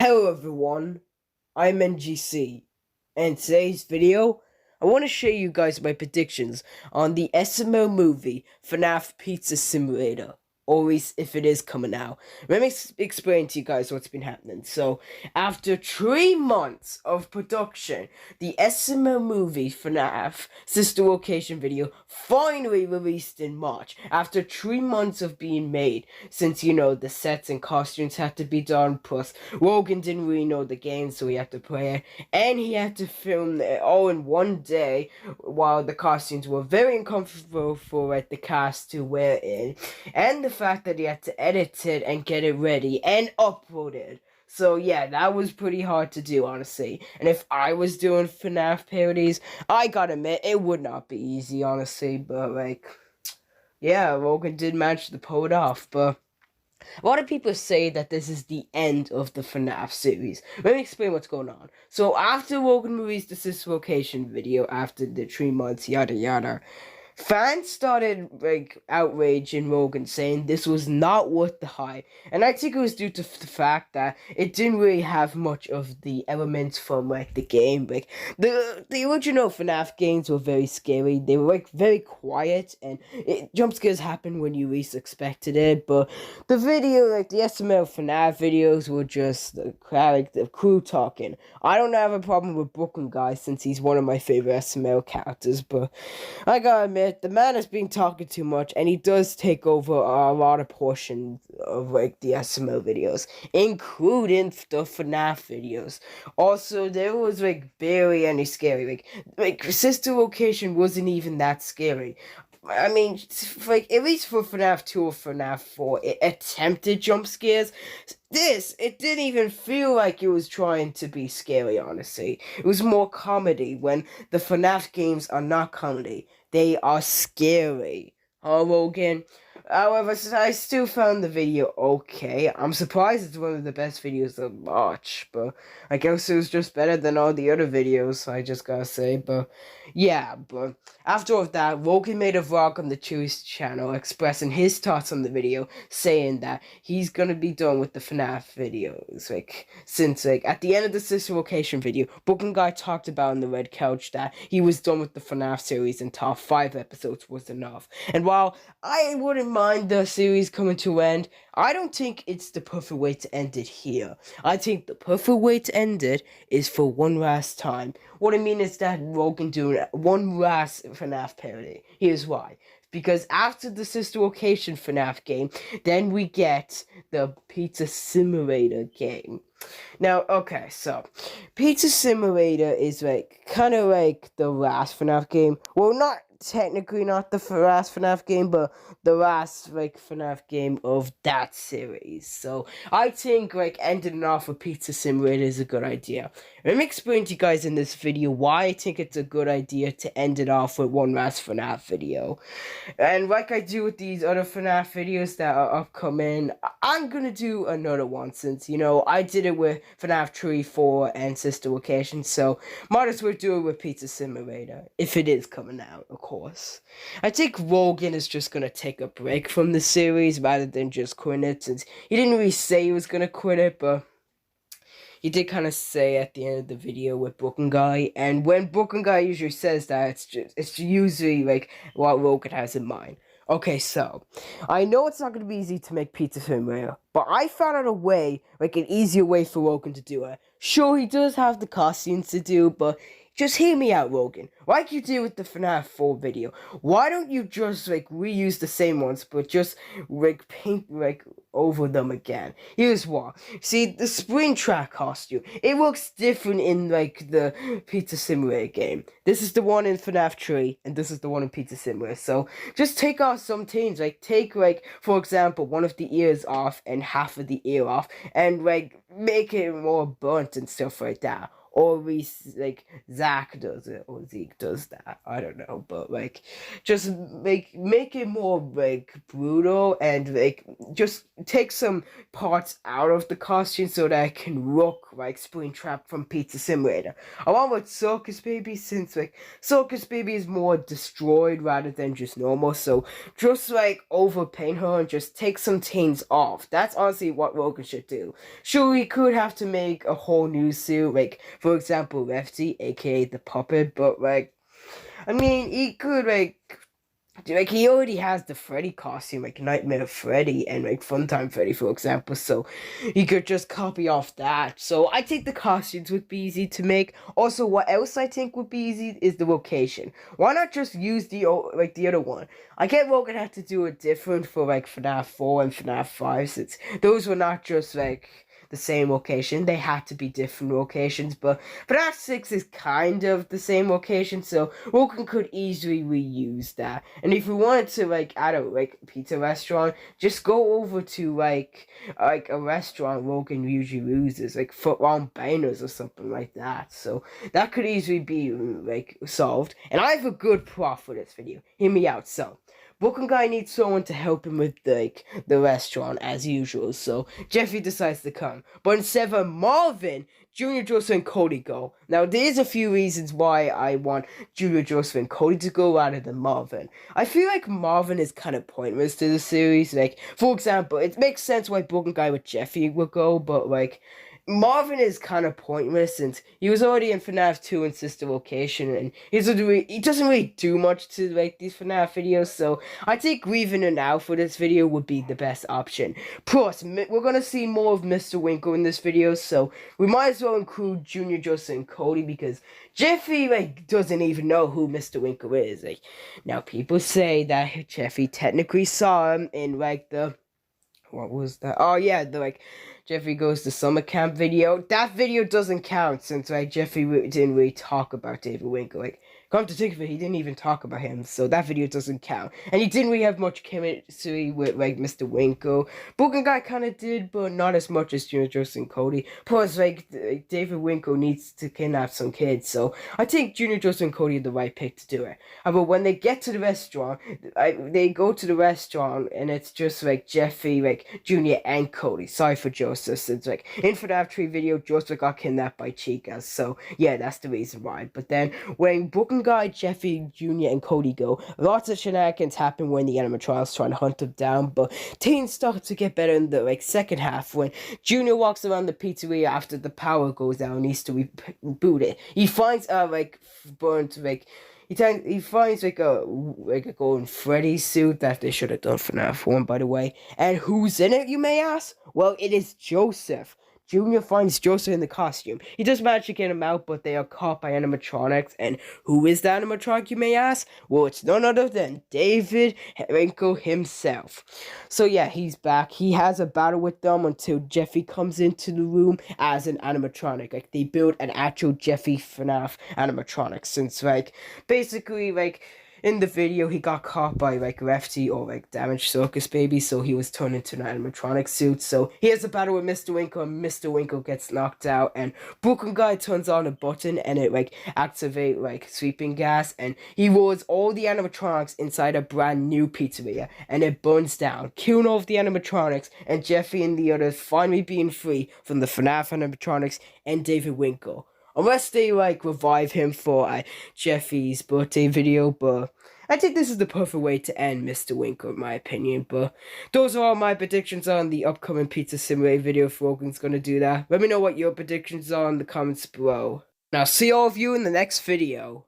Hello everyone, I'm NGC, and in today's video, I want to show you guys my predictions on the SML movie FNAF Pizza Simulator, or at least if it is coming out. Let me explain to you guys what's been happening. So, after 3 months of production, the SML movie FNAF sister location video finally released in March, after 3 months of being made, since the sets and costumes had to be done, plus Logan didn't really know the game, so he had to play it, and he had to film it all in one day, while the costumes were very uncomfortable for the cast to wear in, and the fact that he had to edit it and get it ready and upload it. So yeah, that was pretty hard to do, honestly. And if I was doing FNAF parodies, I gotta admit, it would not be easy, honestly, but yeah, Logan did manage to pull it off, but a lot of people say that this is the end of the FNAF series. Let me explain what's going on. So after Logan released the Sister Location video, after the 3 months, yada yada, fans started outraging Logan, saying this was not worth the hype, and I think it was due to the fact that it didn't really have much of the elements from the game. The original FNAF games were very scary. They were very quiet, and jump scares happened when you least expected it. But the video, the SML FNAF videos, were just the crew talking. I don't have a problem with Brooklyn Guy, since he's one of my favorite SML characters, but I gotta admit, the man has been talking too much, and he does take over a lot of portions of the SML videos, including the FNAF videos. Also, there was barely any scary. Sister Location wasn't even that scary. I mean, at least for FNAF 2 or FNAF 4, it attempted jump scares. It didn't even feel like it was trying to be scary, honestly. It was more comedy, when the FNAF games are not comedy. They are scary. Huh, Logan? However, I still found the video okay. I'm surprised it's one of the best videos of March, but I guess it was just better than all the other videos, I just gotta say. But yeah, but after all of that, Logan made a vlog on the Chewy's channel expressing his thoughts on the video, saying that he's gonna be done with the FNAF videos. Since at the end of the Sister Location video, Brooklyn Guy talked about on the Red Couch that he was done with the FNAF series and top 5 episodes was enough. And while I wouldn't mind the series coming to an end, I don't think it's the perfect way to end it here. I think the perfect way to end it is for one last time. What I mean is that Logan doing one last FNAF parody. Here's why. Because after the Sister Location FNAF game, then we get the Pizza Simulator game. Now, okay, so Pizza Simulator is kind of the last FNAF game. Well, not technically not the last FNAF game, but the last FNAF game of that series. So I think ending it off with Pizza Simulator is a good idea. Let me explain to you guys in this video why I think it's a good idea to end it off with one last FNAF video. And like I do with these other FNAF videos that are upcoming, I'm gonna do another one, since I did it with FNAF 3, 4, and Sister Location, so might as well do it with Pizza Simulator, if it is coming out, of course. I think Logan is just gonna take a break from the series rather than just quit it, since he didn't really say he was gonna quit it, but he did kind of say at the end of the video with Brooklyn Guy, and when Brooklyn Guy usually says that, it's usually what Logan has in mind. Okay, so I know it's not going to be easy to make Pizza Simulator, but I found out a way, an easier way for Logan to do it. Sure, he does have the costumes to do, but just hear me out, Logan. Like you did with the FNAF 4 video, why don't you just reuse the same ones, but just paint over them again? Here's why. See, the Springtrap costume, it looks different in the Pizza Simulator game. This is the one in FNAF 3, and this is the one in Pizza Simulator. So just take out some things, take for example, one of the ears off and half of the ear off, and make it more burnt and stuff like that. or we like Zach does it or Zeke does that. I don't know, but like just make it more like brutal and like just take some parts out of the costume so that it can look like Springtrap from Pizza Simulator. Along with Circus Baby, since like Circus Baby is more destroyed rather than just normal, so just like overpaint her and just take some things off. That's honestly what Logan should do. Sure, we could have to make a whole new suit, like for example, Lefty, aka the puppet, but like, I mean, he could like he already has the Freddy costume, like Nightmare Freddy and like Funtime Freddy, for example. So he could just copy off that. So I think the costumes would be easy to make. Also, what else I think would be easy is the location. Why not just use the other one? I get Logan had to do it different for like FNAF 4 and FNAF 5, since those were not just like the same location. They had to be different locations, but FNAF 6 is kind of the same location, so Logan could easily reuse that. And if we wanted to like add a like pizza restaurant, just go over to like a restaurant Logan usually uses, like Foot Long Bangers or something like that. So that could easily be like solved. And I have a good plot for this video. Hear me out. So Broken Guy needs someone to help him with the restaurant as usual, so Jeffy decides to come. But instead of Marvin, Junior, Joseph, and Cody go. Now there's a few reasons why I want Junior, Joseph, and Cody to go rather than Marvin. I feel like Marvin is kind of pointless to the series. Like, for example, it makes sense why Broken Guy with Jeffy would go, but like Marvin is kind of pointless since he was already in FNAF 2 and Sister Location, and he doesn't really do much to like these FNAF videos, so I think leaving it out for this video would be the best option. Plus, we're gonna see more of Mr. Winkle in this video, so we might as well include Junior, Joseph, and Cody, because Jeffy like doesn't even know who Mr. Winkle is. Like, now people say that Jeffy technically saw him in like what was that? Oh yeah, the like Jeffrey Goes to Summer Camp video. That video doesn't count since like Jeffrey didn't really talk about David Winkle. Like, come to think of it, he didn't even talk about him, so that video doesn't count. And he didn't really have much chemistry with like Mr. Winkle. Broken Guy kind of did, but not as much as Junior, Joseph, and Cody. Plus, like David Winkle needs to kidnap some kids, so I think Junior, Joseph, and Cody are the right pick to do it. But when they get to the restaurant, they go to the restaurant and it's just like Jeffy, like Junior, and Cody. Sorry for Joseph. It's like in FNAF 3 video, Joseph got kidnapped by Chicas, so yeah, that's the reason why. But then when Broken Guy, Jeffy, Junior, and Cody go, lots of shenanigans happen when the animatronics trying to hunt them down, but things start to get better in the like second half when Junior walks around the pizzeria after the power goes down and needs to reboot it. He finds like burnt like he finds like a golden Freddy suit that they should have done for FNAF 1, by the way. And who's in it, you may ask? Well, it is Joseph. Junior finds Joseph in the costume. He does manage to get him out, but they are caught by animatronics. And who is the animatronic, you may ask? Well, it's none other than David Winkle himself. So yeah, he's back. He has a battle with them until Jeffy comes into the room as an animatronic. Like, they built an actual Jeffy FNAF animatronic, since like basically like in the video, he got caught by like Lefty or like Damaged Circus Baby, so he was turned into an animatronic suit. So he has a battle with Mr. Winkle, and Mr. Winkle gets knocked out, and Broken Guy turns on a button and it like activate like sweeping gas, and he rolls all the animatronics inside a brand new pizzeria, and it burns down, killing all of the animatronics, and Jeffy and the others finally being free from the FNAF animatronics and David Winkle. Unless they like revive him for Jeffy's birthday video, but I think this is the perfect way to end Mr. Winkle, in my opinion. But those are all my predictions on the upcoming Pizza Simulator video if Logan's gonna do that. Let me know what your predictions are in the comments below. Now, see all of you in the next video.